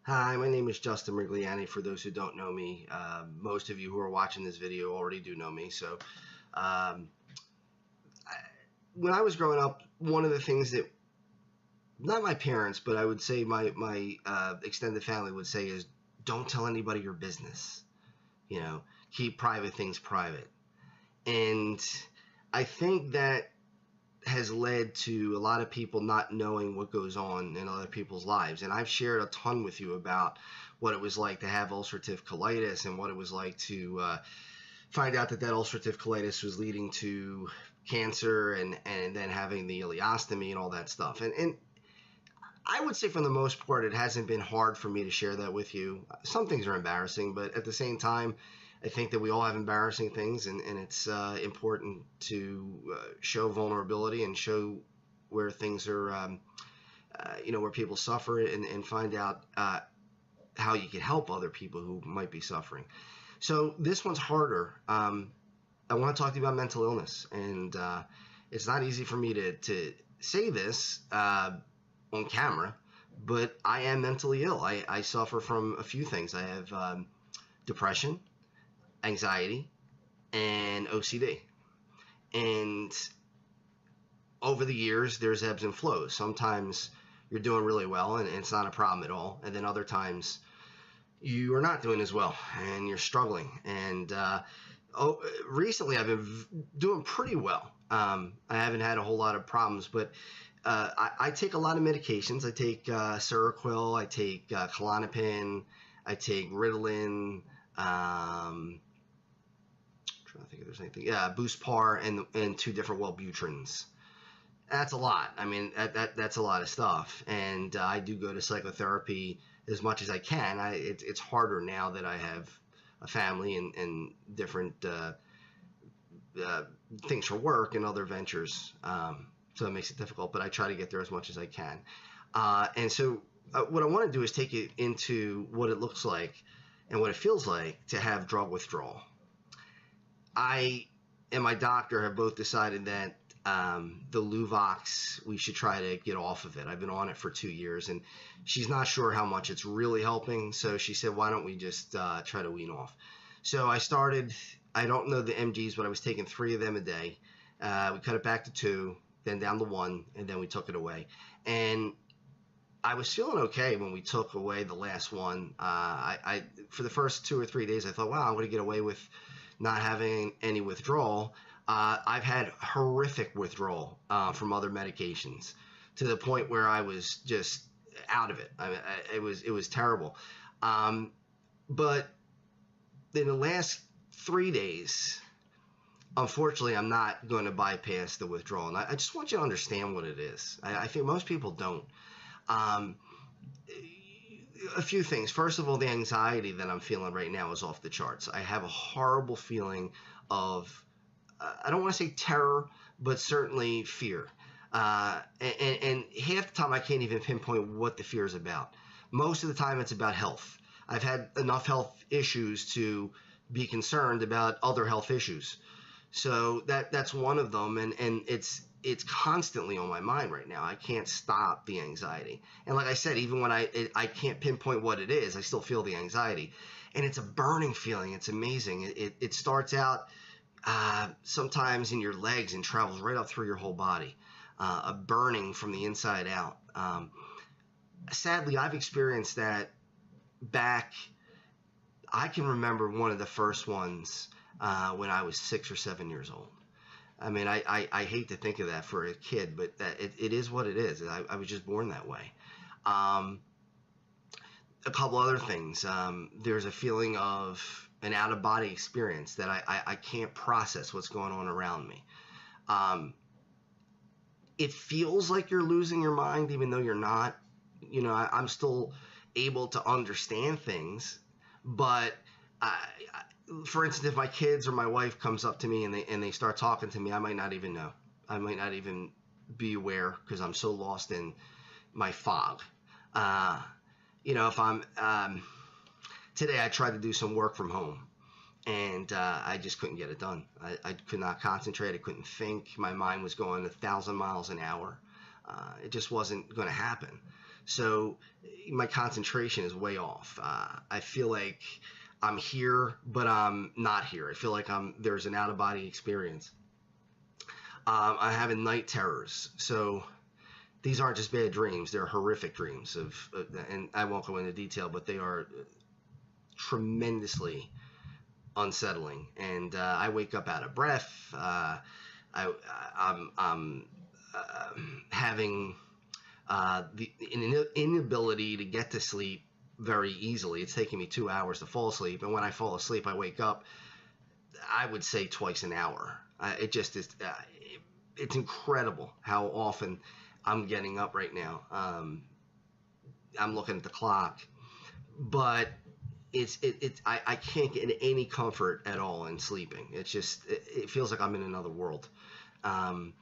Hi, my name is Justin Mirigliani. For those who don't know me, most of you who are watching this video already do know me. So, um, when I was growing up, one of the things that not my parents, but I would say my extended family would say is, don't tell anybody your business. Keep private things private. And I think that has led to a lot of people not knowing what goes on in other people's lives. And I've shared a ton with you about what it was like to have ulcerative colitis and what it was like to find out that ulcerative colitis was leading to cancer and then having the ileostomy and all that stuff. And I would say for the most part, it hasn't been hard for me to share that with you. Some things are embarrassing, but at the same time, I think that we all have embarrassing things, and it's important to show vulnerability and show where things are, where people suffer, and find out how you can help other people who might be suffering. So this one's harder. I want to talk to you about mental illness, and it's not easy for me to say this on camera, but I am mentally ill. I suffer from a few things. I have depression, anxiety, and OCD. And over the years, there's ebbs and flows. Sometimes you're doing really well and it's not a problem at all. And then other times you are not doing as well and you're struggling. And recently I've been doing pretty well. I haven't had a whole lot of problems, but I take a lot of medications. I take Seroquel, I take Klonopin, I take Ritalin, trying to think if there's anything. Yeah, Buspar and 2 different Wellbutrins. That's a lot. I mean, that's a lot of stuff. And I do go to psychotherapy as much as I can. It's harder now that I have a family and different things for work and other ventures. So it makes it difficult, but I try to get there as much as I can. And so what I want to do is take you into what it looks like and what it feels like to have drug withdrawal. I and my doctor have both decided that the Luvox, we should try to get off of it. I've been on it for 2 years, and she's not sure how much it's really helping, so she said, why don't we just try to wean off? So I started, I don't know the mgs, but I was taking 3 of them a day. We cut it back to 2, then down to 1, and then we took it away. And I was feeling okay when we took away the last one. I for the first 2 or 3 days, I thought, wow, I'm going to get away with not having any withdrawal. I've had horrific withdrawal from other medications to the point where I was just out of it. It was terrible. But in the last 3 days, unfortunately, I'm not going to bypass the withdrawal. And I just want you to understand what it is. I think most people don't. A few things. First of all, the anxiety that I'm feeling right now is off the charts. I have a horrible feeling of, I don't want to say terror, but certainly fear. And half the time I can't even pinpoint what the fear is about. Most of the time it's about health. I've had enough health issues to be concerned about other health issues. So that's one of them, and it's constantly on my mind right now. I can't stop the anxiety. And like I said, even when I can't pinpoint what it is, I still feel the anxiety. And it's a burning feeling. It's amazing. It starts out sometimes in your legs and travels right up through your whole body, a burning from the inside out. Sadly, I've experienced that back. I can remember one of the first ones when I was 6 or 7 years old. I mean, I hate to think of that for a kid, but it is what it is. I was just born that way. A couple other things. There's a feeling of an out-of-body experience that I can't process what's going on around me. It feels like you're losing your mind, even though you're not. I'm still able to understand things, but for instance, if my kids or my wife comes up to me and they start talking to me, I might not even know. I might not even be aware because I'm so lost in my fog. If I'm today, I tried to do some work from home, and I just couldn't get it done. I could not concentrate. I couldn't think. My mind was going 1,000 miles an hour. It just wasn't going to happen. So my concentration is way off. I feel like I'm here, but I'm not here. I feel like there's an out-of-body experience. I'm having night terrors. So these aren't just bad dreams. They're horrific dreams and I won't go into detail, but they are tremendously unsettling. And I wake up out of breath. I'm having an inability to get to sleep very easily. It's taking me 2 hours to fall asleep, and when I fall asleep, I wake up, I would say, twice an hour. It just is. It's incredible how often I'm getting up right now. I'm looking at the clock, but I can't get any comfort at all in sleeping. It's just, it feels like I'm in another world. And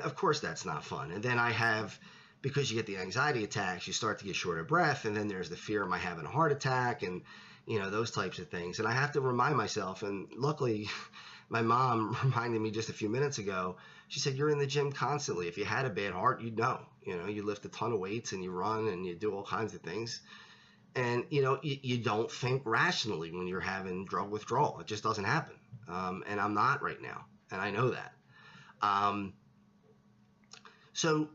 of course that's not fun. And then I have, because you get the anxiety attacks, you start to get short of breath, and then there's the fear of my having a heart attack, and those types of things. And I have to remind myself, and luckily my mom reminded me just a few minutes ago. She said, you're in the gym constantly. If you had a bad heart, you'd know. You lift a ton of weights and you run and you do all kinds of things. And, you don't think rationally when you're having drug withdrawal. It just doesn't happen. And I'm not right now. And I know that. So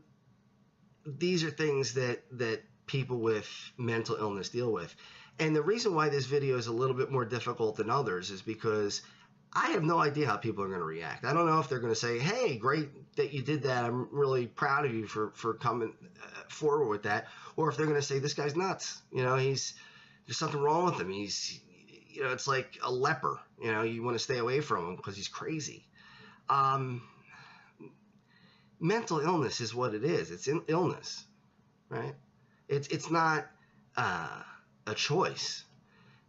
these are things that people with mental illness deal with. And the reason why this video is a little bit more difficult than others is because I have no idea how people are going to react. I don't know if they're going to say, hey, great that you did that. I'm really proud of you for coming forward with that. Or if they're going to say, this guy's nuts. There's something wrong with him. He's, it's like a leper. You want to stay away from him because he's crazy. Mental illness is what it is. It's an illness, right? It's not a choice.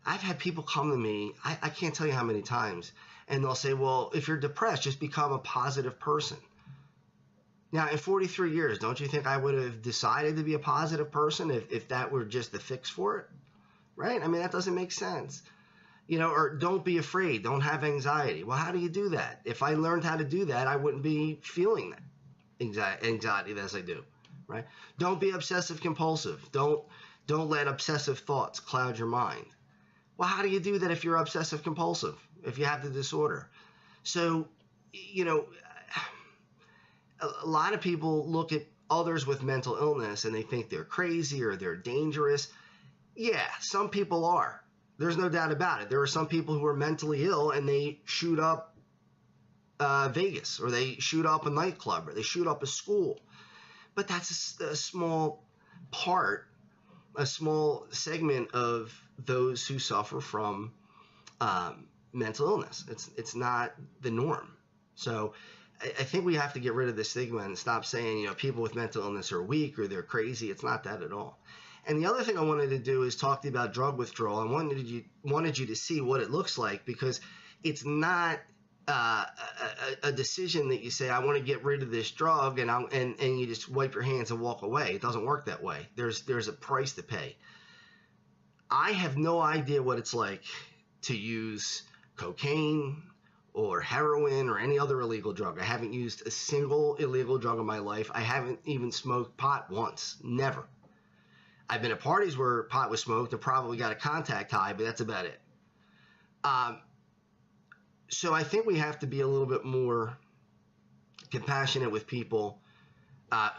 I've had people come to me, I can't tell you how many times, and they'll say, well, if you're depressed, just become a positive person. Now, in 43 years, don't you think I would have decided to be a positive person if that were just the fix for it? Right? I mean, that doesn't make sense. Or don't be afraid. Don't have anxiety. Well, how do you do that? If I learned how to do that, I wouldn't be feeling that anxiety as I do, right? Don't be obsessive compulsive. Don't let obsessive thoughts cloud your mind. Well, how do you do that if you're obsessive compulsive, if you have the disorder? So, a lot of people look at others with mental illness and they think they're crazy or they're dangerous. Yeah, some people are. There's no doubt about it. There are some people who are mentally ill and they shoot up Vegas, or they shoot up a nightclub, or they shoot up a school. But that's a small part, a small segment of those who suffer from mental illness. It's not the norm. So I think we have to get rid of the stigma and stop saying, people with mental illness are weak or they're crazy. It's not that at all. And the other thing I wanted to do is talk to you about drug withdrawal. I wanted you to see what it looks like, because it's not a decision that you say, I want to get rid of this drug, and you just wipe your hands and walk away. It doesn't work that way. There's a price to pay. I have no idea what it's like to use cocaine or heroin or any other illegal drug. I haven't used a single illegal drug in my life. I haven't even smoked pot once. Never. I've been at parties where pot was smoked and probably got a contact high, but that's about it. So I think we have to be a little bit more compassionate with people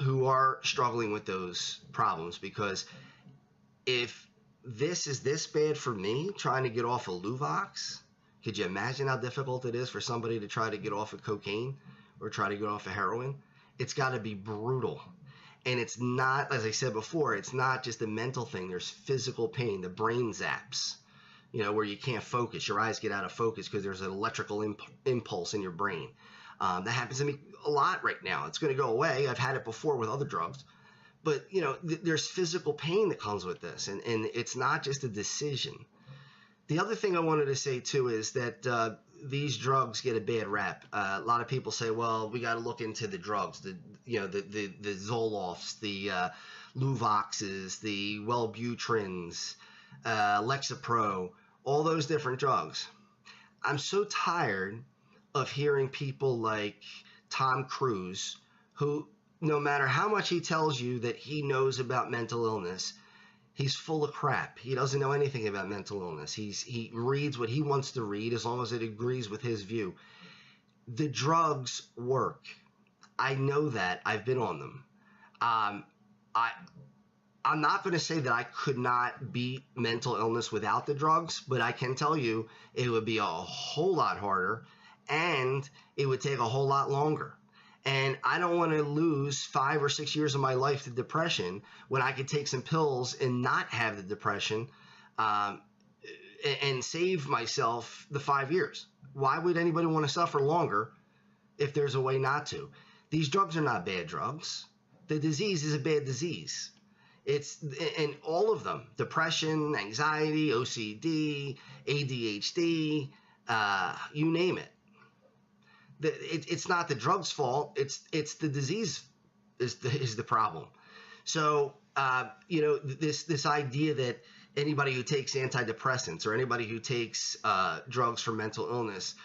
who are struggling with those problems, because if this is this bad for me trying to get off of Luvox, could you imagine how difficult it is for somebody to try to get off of cocaine or try to get off of heroin? It's got to be brutal. And it's not, as I said before, it's not just a mental thing. There's physical pain. The brain zaps, where you can't focus. Your eyes get out of focus because there's an electrical impulse in your brain. That happens to me a lot right now. It's going to go away. I've had it before with other drugs. But, there's physical pain that comes with this. And it's not just a decision. The other thing I wanted to say, too, is that these drugs get a bad rap. A lot of people say, well, we got to look into the drugs, the Zolofts, the Luvoxes, the Wellbutrins, Lexapro, all those different drugs. I'm so tired of hearing people like Tom Cruise, who no matter how much he tells you that he knows about mental illness, he's full of crap. He doesn't know anything about mental illness. He reads what he wants to read as long as it agrees with his view. The drugs work. I know that. I've been on them. I'm not going to say that I could not beat mental illness without the drugs, but I can tell you it would be a whole lot harder and it would take a whole lot longer. And I don't want to lose 5 or 6 years of my life to depression when I could take some pills and not have the depression and save myself the 5 years. Why would anybody want to suffer longer if there's a way not to? These drugs are not bad drugs. The disease is a bad disease. And all of them, depression, anxiety, OCD, ADHD, you name it. It's not the drug's fault. It's the disease is the problem. So, this idea that anybody who takes antidepressants or anybody who takes drugs for mental illness,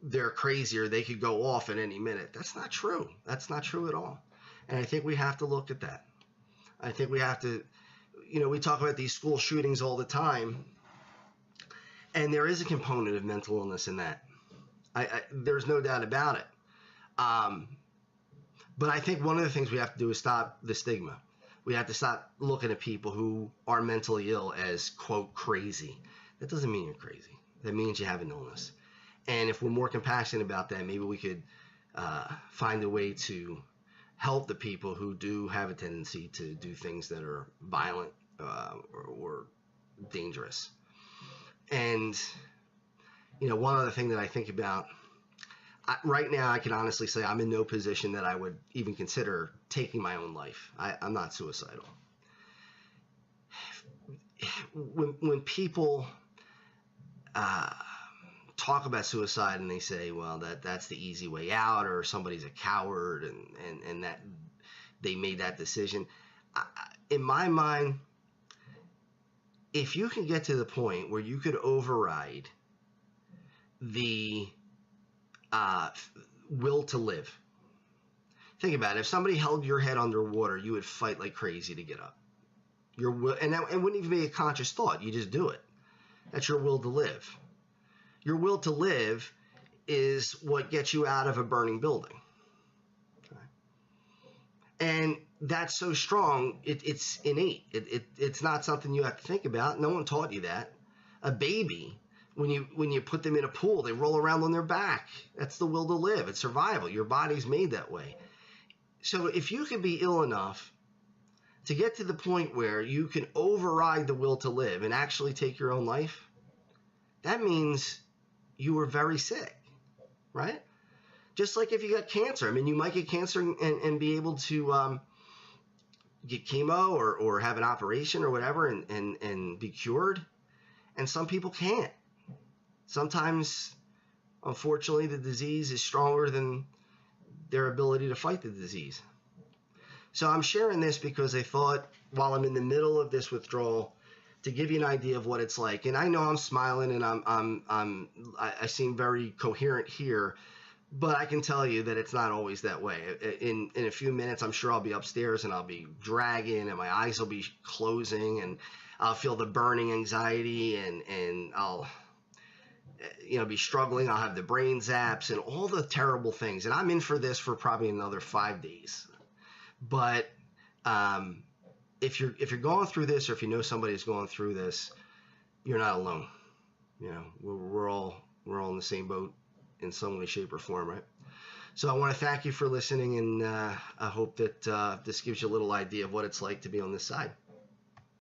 they're crazy or they could go off at any minute. That's not true. That's not true at all. And I think we have to look at that. I think we have to, we talk about these school shootings all the time, and there is a component of mental illness in that. There's no doubt about it. But I think one of the things we have to do is stop the stigma. We have to stop looking at people who are mentally ill as, quote, crazy. That doesn't mean you're crazy. That means you have an illness. And if we're more compassionate about that, maybe we could find a way to help the people who do have a tendency to do things that are violent or dangerous. And, one other thing that I think about, right now I can honestly say I'm in no position that I would even consider taking my own life. I'm not suicidal. When people talk about suicide and they say, well, that's the easy way out, or somebody's a coward and that they made that decision. In my mind, if you can get to the point where you could override the will to live. Think about it. If somebody held your head underwater, you would fight like crazy to get up. Your will, and it wouldn't even be a conscious thought. You just do it. That's your will to live. Your will to live is what gets you out of a burning building. Okay? And that's so strong, it's innate. It's not something you have to think about. No one taught you that. A baby, when you put them in a pool, they roll around on their back. That's the will to live. It's survival. Your body's made that way. So if you can be ill enough to get to the point where you can override the will to live and actually take your own life, that means you were very sick, right? Just like if you got cancer. I mean, you might get cancer and be able to get chemo or have an operation or whatever and be cured. And some people can't. Sometimes, unfortunately, the disease is stronger than their ability to fight the disease. So I'm sharing this because I thought, while I'm in the middle of this withdrawal, to give you an idea of what it's like. And I know I'm smiling and I seem very coherent here, but I can tell you that it's not always that way. In a few minutes, I'm sure I'll be upstairs and I'll be dragging and my eyes will be closing and I'll feel the burning anxiety and I'll be struggling. I'll have the brain zaps and all the terrible things. And I'm in for this for probably another 5 days. But if you're going through this, or if you know somebody who's going through this, you're not alone. We're all in the same boat in some way, shape, or form, right? So I want to thank you for listening, and I hope that this gives you a little idea of what it's like to be on this side.